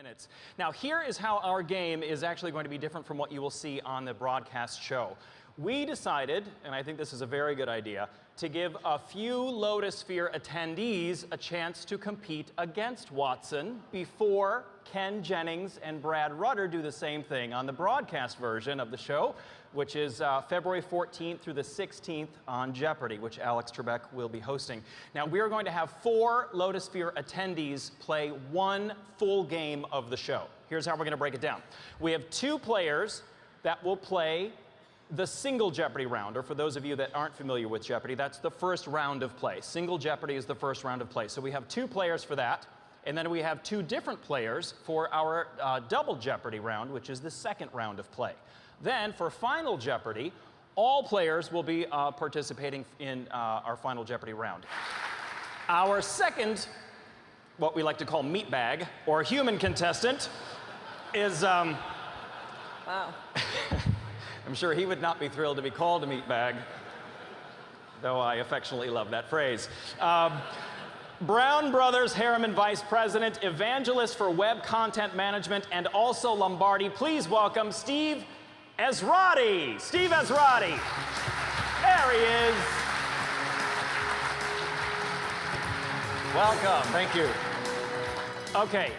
minutes. Now, here is how our game is actually going to be different from what you will see on the broadcast show. We decided, and I think this is a very good idea, to give a few Lotusphere attendees a chance to compete against Watson before Ken Jennings and Brad Rutter do the same thing on the broadcast version of the show, which is February 14th through the 16th on Jeopardy, which Alex Trebek will be hosting. Now, we are going to have 4 Lotusphere attendees play 1 full game of the show. Here's how we're going to break it down. We have 2 players that will play the single Jeopardy round, or for those of you that aren't familiar with Jeopardy, that's the first round of play. Single Jeopardy is the first round of play. So we have 2 players for that, and then we have 2 different players for our double Jeopardy round, which is the second round of play. Then for Final Jeopardy, all players will be participating in our Final Jeopardy round. Our second, what we like to call meat bag, or human contestant, is Wow. I'm sure he would not be thrilled to be called a meatbag, though I affectionately love that phrase. Brown Brothers Harriman Vice President, Evangelist for Web Content Management, and also Lombardi. Please welcome Steve Ezrati. Steve Ezrati. There he is. Welcome. Thank you. Okay.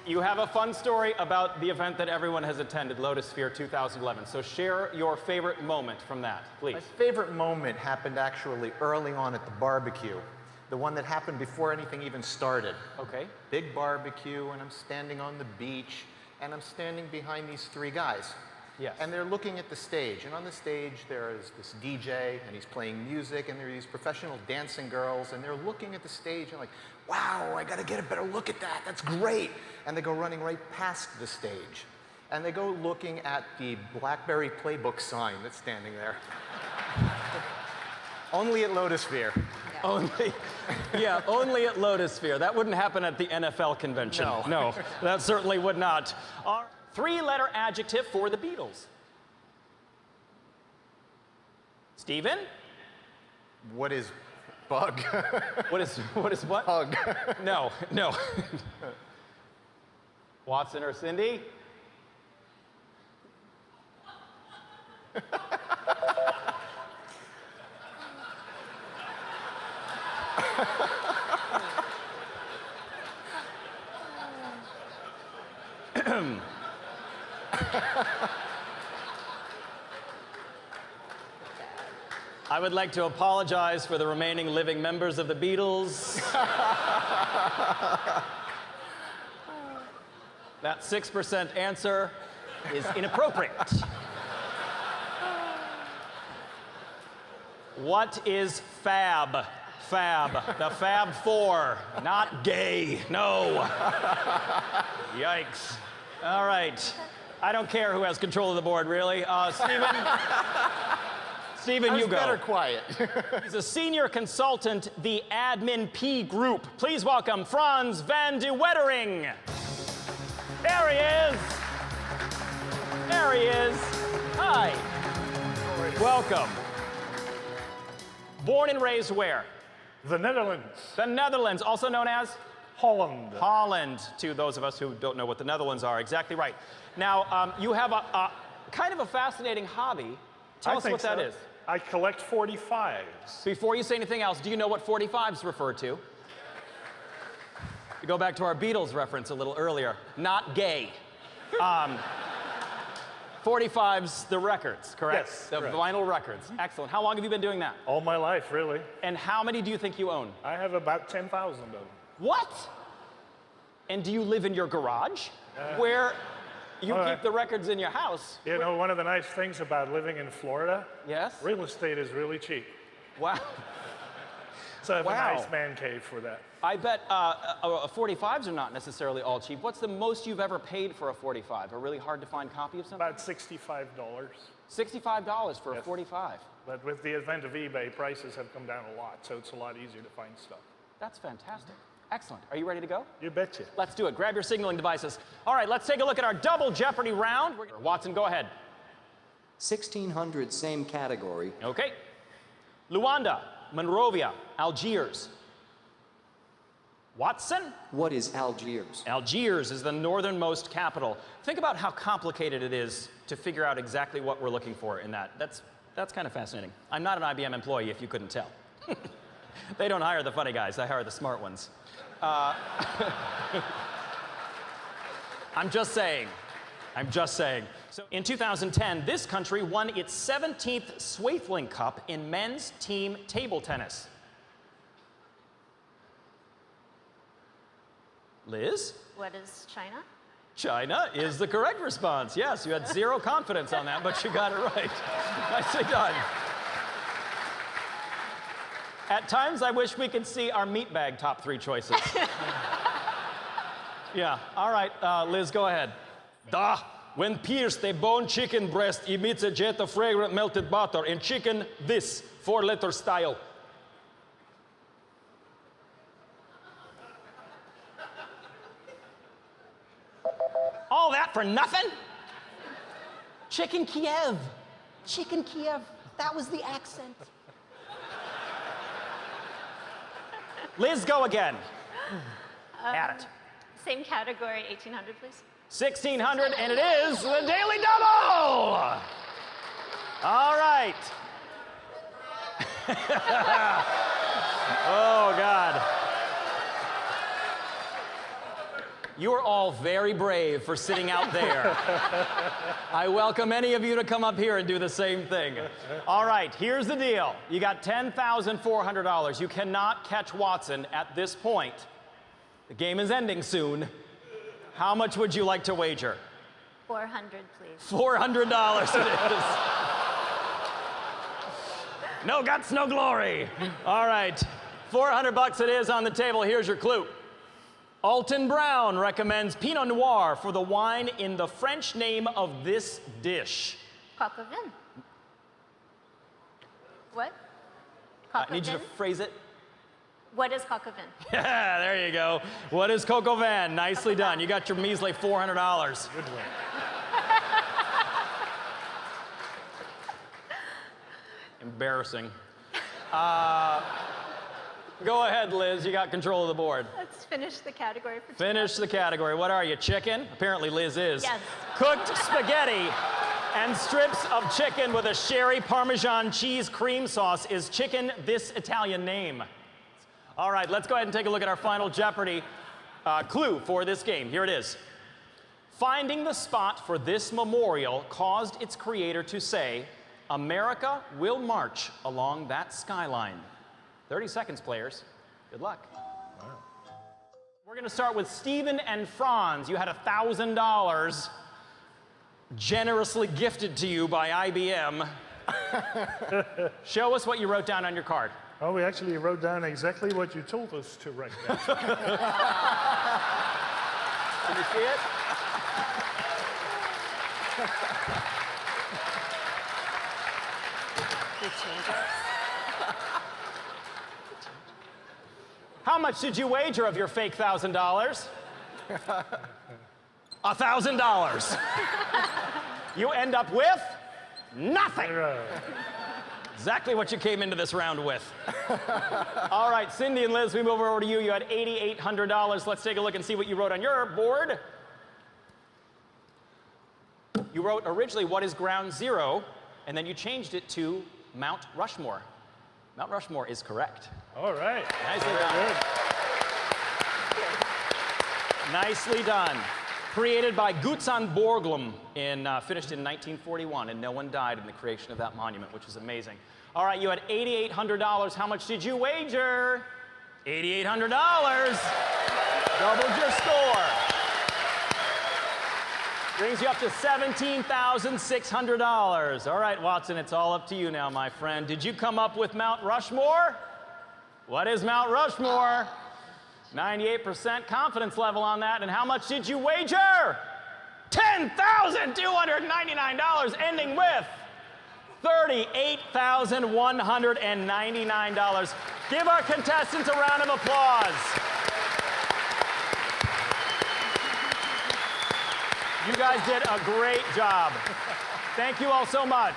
You have a fun story about the event that everyone has attended, Lotusphere 2011. So share your favorite moment from that, please. My favorite moment happened actually early on at the barbecue. The one that happened before anything even started. Okay. Big barbecue, and I'm standing on the beach, and I'm standing behind these 3 guys. Yes. And they're looking at the stage, and on the stage there is this DJ, and he's playing music, and there are these professional dancing girls, and they're looking at the stage, and like, wow, I gotta get a better look at that, that's great. And they go running right past the stage. And they go looking at the BlackBerry Playbook sign that's standing there. Only at Lotusphere. Yeah. Only, yeah, only at Lotusphere. That wouldn't happen at the NFL convention. No. No, that certainly would not. Our 3-letter adjective for the Beatles. Stephen? What is bug? What is what? Bug. No, no. Watson or Cindy? I would like to apologize for the remaining living members of the Beatles. That 6% answer is inappropriate. What is fab? Fab. The Fab Four. Not gay. No. Yikes. All right. I don't care who has control of the board, really. Stephen? Stephen, you go. Better quiet. He's a senior consultant, the Admin P Group. Please welcome Frans van de Wettering. There he is. There he is. Hi. Welcome. Born and raised where? The Netherlands. The Netherlands, also known as? Holland. Holland, to those of us who don't know what the Netherlands are. Exactly right. Now, you have a kind of a fascinating hobby. Tell us what that is. I collect 45s. Before you say anything else, do you know what 45s refer to? To go back to our Beatles reference a little earlier, not gay. 45s, the records, correct? Yes, the correct. vinyl records. Excellent. How long have you been doing that? All my life, really. And how many do you think you own? I have about 10,000 of them. What? And do you live in your garage? Where you keep the records in your house? You know, one of the nice things about living in Florida, Yes? real estate is really cheap. Wow. So I have Wow. a nice man cave for that. I bet 45s are not necessarily all cheap. What's the most you've ever paid for a 45? A really hard to find copy of something? About $65. $65 for a Yes. 45. But with the advent of eBay, prices have come down a lot, so it's a lot easier to find stuff. That's fantastic. Excellent. Are you ready to go? You betcha. Let's do it. Grab your signaling devices. All right, let's take a look at our double Jeopardy round. Watson, go ahead. 1600, same category. Okay. Luanda, Monrovia, Algiers. Watson? What is Algiers? Algiers is the northernmost capital. Think about how complicated it is to figure out exactly what we're looking for in that. That's kind of fascinating. I'm not an IBM employee, if you couldn't tell. They don't hire the funny guys, they hire the smart ones. I'm just saying. I'm just saying. So in 2010, this country won its 17th Swaithling Cup in men's team table tennis. Liz? What is China? China is the correct response. Yes, you had zero confidence on that, but you got it right. Nicely done. At times, I wish we could see our meat bag top 3 choices. Yeah, all right, Liz, go ahead. Da, when pierced, a bone chicken breast emits a jet of fragrant melted butter. In chicken, this, 4-letter style. All that for nothing? Chicken Kiev. Chicken Kiev. That was the accent. Liz, go again. At it. Same category, 1800, please. 1600, and it is the Daily Double! All right. Oh, God. You are all very brave for sitting out there. I welcome any of you to come up here and do the same thing. All right, here's the deal. You got $10,400. You cannot catch Watson at this point. The game is ending soon. How much would you like to wager? 400, please. $400 it is. No guts, no glory. All right, 400 bucks it is on the table. Here's your clue. Alton Brown recommends Pinot Noir for the wine in the French name of this dish. Coq au vin. What? Coq I need you to phrase it. What is coq au vin? Yeah, there you go. What is coq au vin? Nicely done. You got your measly $400. Good win. Embarrassing. Go ahead, Liz. You got control of the board. Let's finish the category for Finish the category. What are you, chicken? Apparently Liz is. Yes. Cooked spaghetti and strips of chicken with a sherry Parmesan cheese cream sauce. Is chicken this Italian name? All right, let's go ahead and take a look at our final Jeopardy clue for this game. Here it is. Finding the spot for this memorial caused its creator to say, "America will march along that skyline." 30 seconds, players. Good luck. Wow. We're going to start with Stephen and Franz. You had $1,000 generously gifted to you by IBM. Show us what you wrote down on your card. Oh, we actually wrote down exactly what you told us to write down. Can you see it? How much did you wager of your fake $1,000? $1,000. You end up with nothing. Exactly what you came into this round with. All right, Cindy and Liz, we move over to you. You had $8,800. Let's take a look and see what you wrote on your board. You wrote originally, what is ground zero? And then you changed it to Mount Rushmore. Mount Rushmore is correct. All right. Nicely done. Nicely done. Created by Gutzon Borglum, finished in 1941, and no one died in the creation of that monument, which is amazing. All right, you had $8,800. How much did you wager? $8,800. Doubled your score. Brings you up to $17,600. All right, Watson, it's all up to you now, my friend. Did you come up with Mount Rushmore? What is Mount Rushmore? 98% confidence level on that. And how much did you wager? $10,299, ending with $38,199. Give our contestants a round of applause. You guys did a great job. Thank you all so much.